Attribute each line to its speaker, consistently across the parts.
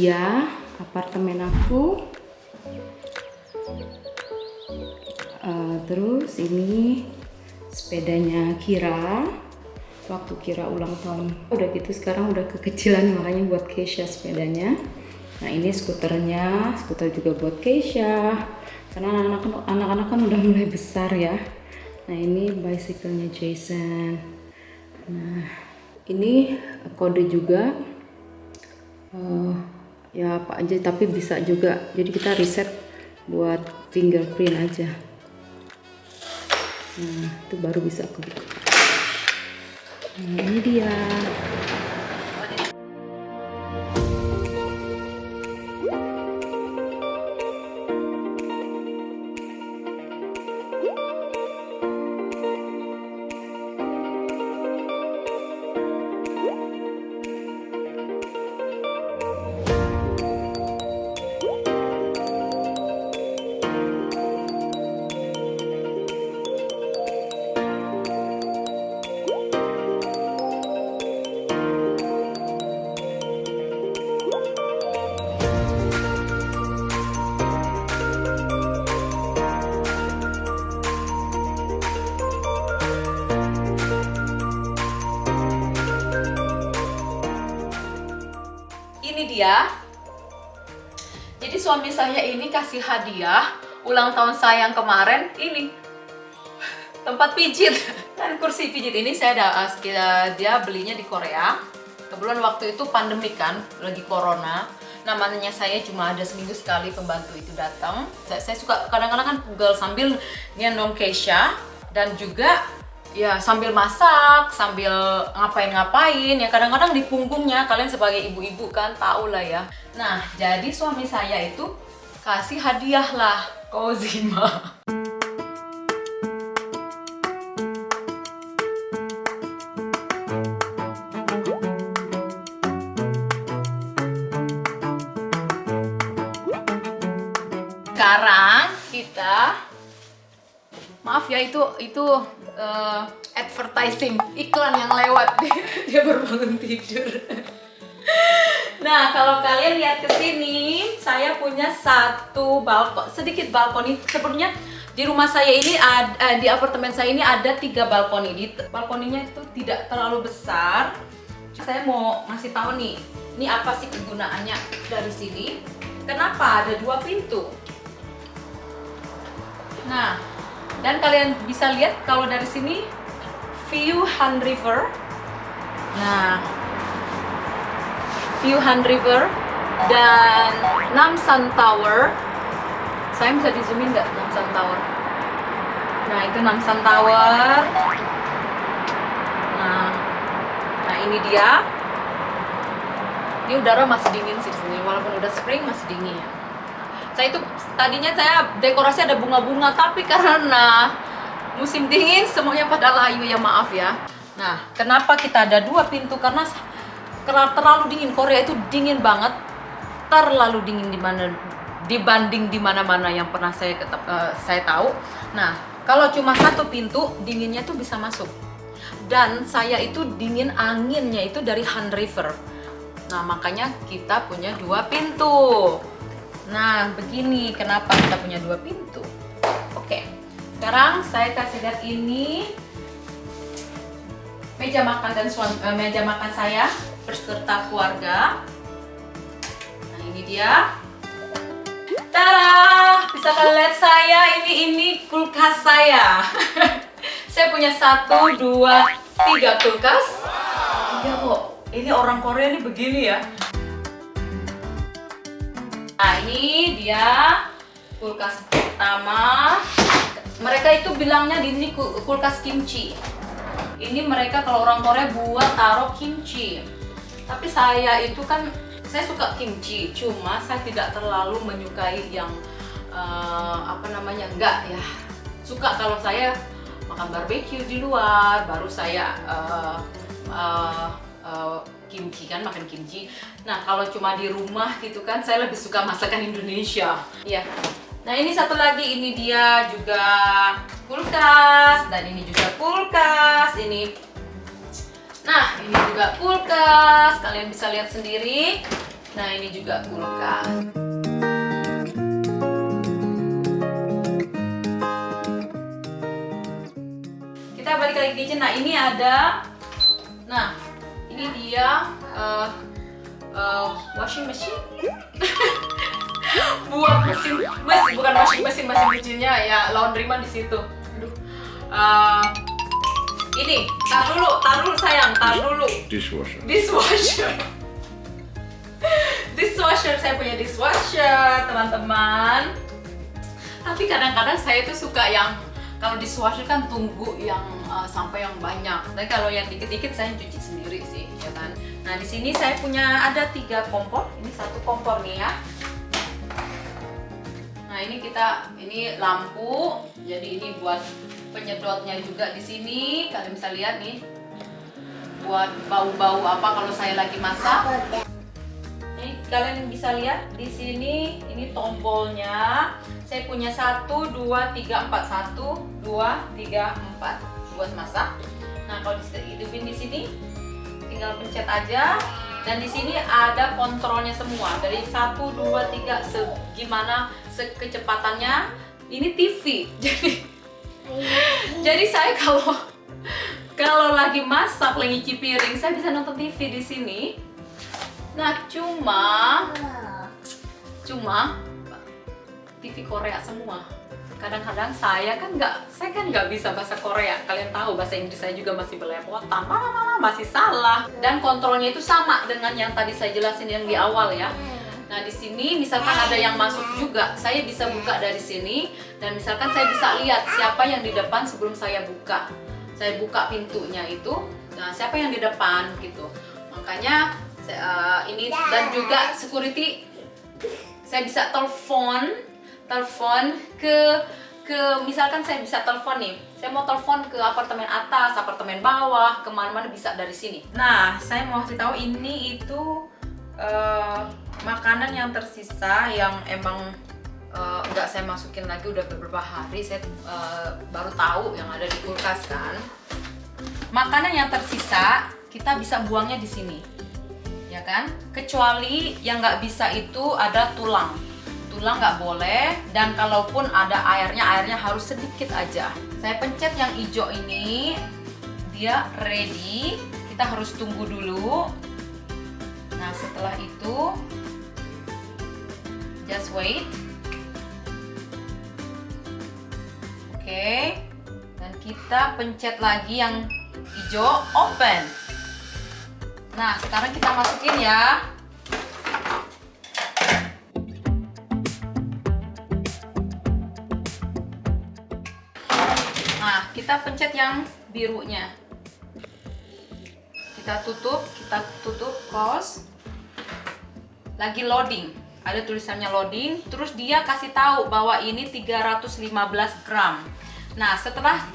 Speaker 1: dia apartemen aku. Terus ini sepedanya Kira waktu Kira ulang tahun. Udah gitu sekarang udah kekecilan, makanya buat Keisha sepedanya. Nah ini skuternya, skuter juga buat Keisha karena anak-anak kan udah mulai besar ya. Nah ini bicycle-nya Jason. Nah ini kode juga ya apa aja, tapi bisa juga, jadi kita reset buat fingerprint aja. Nah itu baru bisa kebuka. Nah ini dia.
Speaker 2: Ini dia. Jadi suami saya ini kasih hadiah ulang tahun saya yang kemarin ini tempat pijit dan kursi pijit ini dia belinya di Korea. Kebetulan waktu itu pandemi kan, lagi corona. Namanya saya cuma ada seminggu sekali pembantu itu datang. Saya suka kadang-kadang kan pugel sambil gendong Keisha dan juga ya sambil masak, sambil ngapain-ngapain ya, kadang-kadang di punggungnya. Kalian sebagai ibu-ibu kan tahu lah ya. Nah, jadi suami saya itu kasih hadiah lah Cosima. Sekarang kita, maaf ya, itu advertising, iklan yang lewat. Dia baru bangun tidur. Nah, kalau kalian lihat ke sini, saya punya satu balkon, sedikit balkoni. Sebenarnya di rumah saya ini di apartemen saya ini ada 3 balkoni. Balkoninya itu tidak terlalu besar. Saya mau ngasih tahu nih, ini apa sih kegunaannya dari sini? Kenapa ada 2 pintu? Nah, dan kalian bisa lihat kalau dari sini view Han River. Nah, view Han River dan Namsan Tower. Saya bisa di zoom in nggak Namsan Tower? Nah, itu Namsan Tower. Nah ini dia. Ini udara masih dingin sih di sini, walaupun udah spring masih dingin. Tadinya saya dekorasi ada bunga-bunga, tapi karena musim dingin semuanya pada layu ya, maaf ya. Nah, kenapa kita ada 2 pintu? Karena terlalu dingin. Korea itu dingin banget, terlalu dingin dibanding di mana-mana yang pernah saya tahu. Nah, kalau cuma 1 pintu, dinginnya tuh bisa masuk. Dan saya itu dingin anginnya itu dari Han River. Nah, makanya kita punya 2 pintu. Nah, begini kenapa kita punya 2 pintu. Oke, sekarang saya kasih lihat ini meja makan meja makan saya beserta keluarga. Nah, ini dia. Tada! Bisa kalian lihat saya, ini kulkas saya. Saya punya 1, 2, 3 kulkas. Iya kok, ini orang Korea ini begini ya. Nah, ini dia kulkas pertama. Mereka itu bilangnya di sini kulkas kimchi. Ini mereka kalau orang Korea buat taruh kimchi. Tapi saya itu kan, saya suka kimchi, cuma saya tidak terlalu menyukai yang enggak ya. Suka kalau saya makan barbeque di luar, baru saya kimchi kan, makan kimchi. Nah, kalau cuma di rumah gitu kan, saya lebih suka masakan Indonesia. Ya. Nah, ini satu lagi, ini dia juga kulkas, dan ini juga kulkas. Nah, ini juga kulkas. Kalian bisa lihat sendiri. Nah ini juga kulkas. Kita balik lagi ke kitchen. Nah ini ada, nah ini dia washing machine. Buat mesin bukan washing mesin, mesin cucinya ya, laundry man di situ. Aduh. Ini, tar dulu sayang, tar dulu.
Speaker 3: Dishwasher.
Speaker 2: Dishwasher, saya punya dishwasher, teman-teman. Tapi kadang-kadang saya tuh suka yang kalau dishwasher kan tunggu yang sampai yang banyak. Tapi kalau yang dikit-dikit saya cuci sendiri sih, ya kan. Nah di sini saya punya ada 3 kompor. Ini 1 kompor nih ya. Nah ini lampu. Jadi ini buat penyedotnya juga di sini. Kalian bisa lihat nih. Buat bau-bau apa kalau saya lagi masak. Ini kalian bisa lihat di sini. Ini tombolnya. Saya punya 1, 2, 3, 4. 1, 2, 3, 4 buat masak. Nah kalau dihidupin di sini, tinggal pencet aja. Dan di sini ada kontrolnya semua dari 1, 2, 3 gimana kecepatannya. Ini TV. Jadi saya kalau lagi masak, lagi nyuci piring, saya bisa nonton TV di sini. Nah cuma TV Korea semua. Kadang-kadang saya kan nggak bisa bahasa Korea. Kalian tahu bahasa Inggris saya juga masih belepotan, masih salah. Dan kontrolnya itu sama dengan yang tadi saya jelasin yang di awal ya. Nah di sini misalkan ada yang masuk juga, saya bisa buka dari sini dan misalkan saya bisa lihat siapa yang di depan sebelum saya buka. Saya buka pintunya itu, nah siapa yang di depan gitu. Makanya ini dan juga security, saya bisa telepon ke misalkan saya bisa telepon nih, saya mau telepon ke apartemen atas, apartemen bawah, kemana-mana bisa dari sini. Nah saya mau kasih tahu ini itu makanan yang tersisa yang emang nggak saya masukin lagi udah beberapa hari. Saya baru tahu yang ada di kulkas kan. Makanan yang tersisa kita bisa buangnya di sini, ya kan? Kecuali yang nggak bisa itu ada tulang nggak boleh, dan kalaupun ada airnya harus sedikit aja. Saya pencet yang hijau ini, dia ready. Kita harus tunggu dulu. Nah setelah itu just wait. Oke. Dan kita pencet lagi yang hijau, open. Nah sekarang kita masukin ya. Nah, kita pencet yang birunya. Kita tutup, close. Lagi loading. Ada tulisannya loading, terus dia kasih tahu bahwa ini 315 gram. Nah, setelah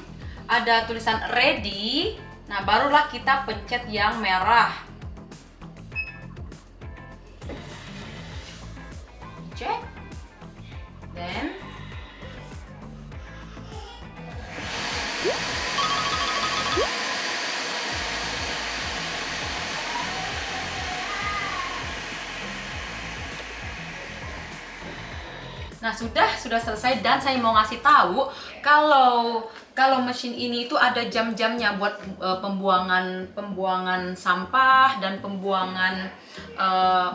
Speaker 2: ada tulisan ready, nah barulah kita pencet yang merah. Cek. Then nah sudah selesai, dan saya mau ngasih tahu kalau mesin ini itu ada jam-jamnya buat pembuangan sampah dan pembuangan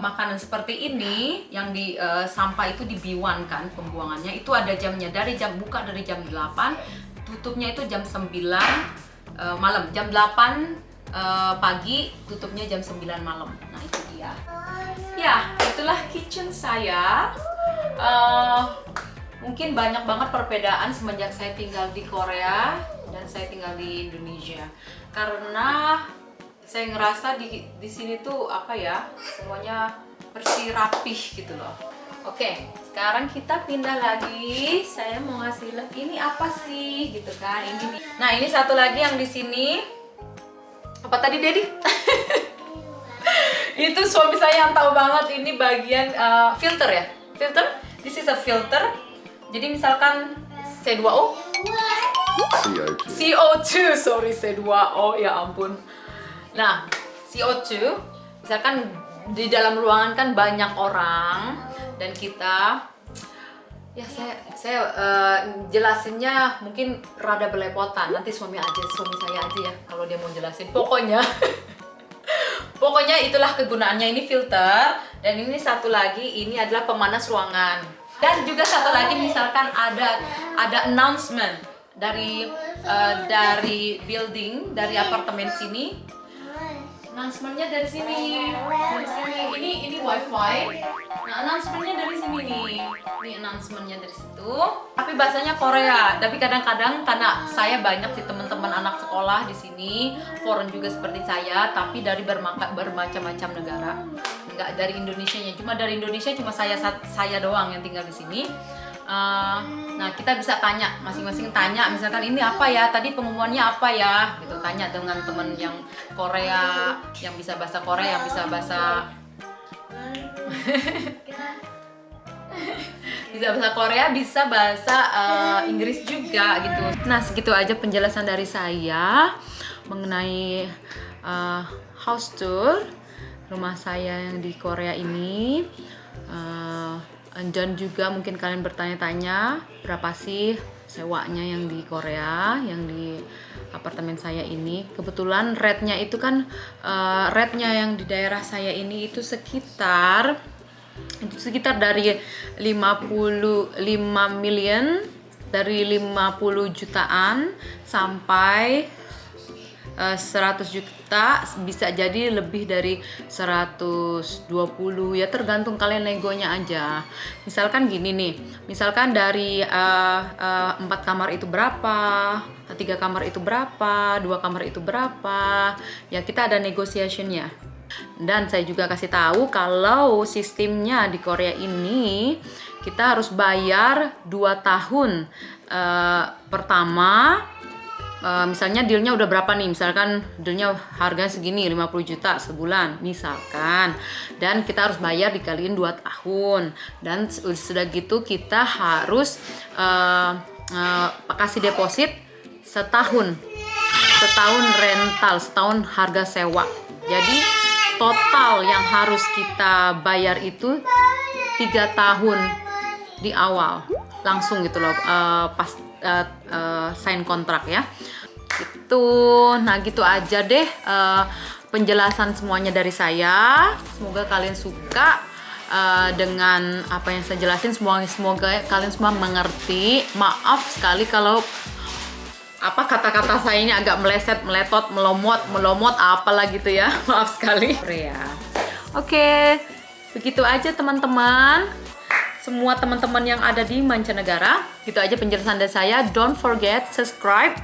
Speaker 2: makanan seperti ini yang di sampah itu di B1 kan pembuangannya itu ada jamnya, dari jam buka dari jam 8, tutupnya itu jam 9 malam, jam 8 pagi, tutupnya jam 9 malam. Nah itu dia. Ya, itulah kitchen saya. Mungkin banyak banget perbedaan semenjak saya tinggal di Korea dan saya tinggal di Indonesia. Karena saya ngerasa di sini tuh apa ya, semuanya bersih rapih gitu loh. Oke, sekarang kita pindah lagi. Saya mau ngasih lihat ini apa sih gitu kan. Ini. Nah, ini satu lagi yang di sini. Apa tadi, Dedi? Itu suami saya yang tahu banget ini bagian filter ya. Filter. This is a filter. Jadi misalkan C2O. CO2, sorry C2O ya ampun. Nah, CO2 misalkan di dalam ruangan kan banyak orang dan kita ya saya jelasinnya mungkin rada belepotan. Nanti suami saya aja ya kalau dia mau jelasin. Pokoknya itulah kegunaannya. Ini filter dan ini satu lagi ini adalah pemanas ruangan. Dan juga satu lagi misalkan ada announcement dari building, dari apartemen sini. Announcementnya dari sini. Ini wifi. Nah, announcementnya dari sini nih. Ini announcementnya dari situ. Tapi bahasanya Korea. Tapi kadang-kadang karena saya banyak sih teman-teman anak sekolah di sini, foreign juga seperti saya, tapi dari bermacam-macam negara. Enggak dari Indonesianya. Cuma dari Indonesia cuma saya doang yang tinggal di sini. Nah, kita bisa tanya, masing-masing tanya, misalkan ini apa ya, tadi pengumumannya apa ya, gitu. Tanya dengan temen yang Korea, yang bisa bahasa Korea, yang bisa bahasa bisa bahasa Korea, bisa bahasa Inggris juga gitu. Nah, segitu aja penjelasan dari saya mengenai house tour rumah saya yang di Korea ini. Dan juga mungkin kalian bertanya-tanya berapa sih sewanya yang di Korea, yang di apartemen saya ini. Kebetulan rate-nya itu kan rate-nya yang di daerah saya ini itu sekitar dari 55 million, dari 50 jutaan sampai 100 juta, bisa jadi lebih dari 120 ya, tergantung kalian negonya aja. Misalkan gini nih, misalkan dari 4 kamar itu berapa, 3 kamar itu berapa, 2 kamar itu berapa, ya kita ada negotiationnya. Dan saya juga kasih tahu kalau sistemnya di Korea ini kita harus bayar 2 tahun pertama. Misalnya dealnya udah berapa nih, misalkan dealnya harga segini 50 juta sebulan misalkan, dan kita harus bayar dikaliin 2 tahun, dan sudah gitu kita harus kasih deposit setahun rental, setahun harga sewa. Jadi total yang harus kita bayar itu 3 tahun di awal langsung gitu loh, pas sign kontrak ya gitu. Nah gitu aja deh penjelasan semuanya dari saya. Semoga kalian suka dengan apa yang saya jelasin. Semoga kalian semua mengerti. Maaf sekali kalau kata-kata saya ini agak meleset, meletot, melomot apalah gitu ya. Maaf sekali. Oke, begitu aja teman-teman. Semua teman-teman yang ada di mancanegara, gitu aja penjelasan dari saya. Don't forget subscribe,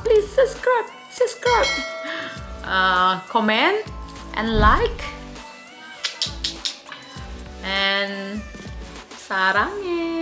Speaker 2: please subscribe, comment and like, and sarangnya.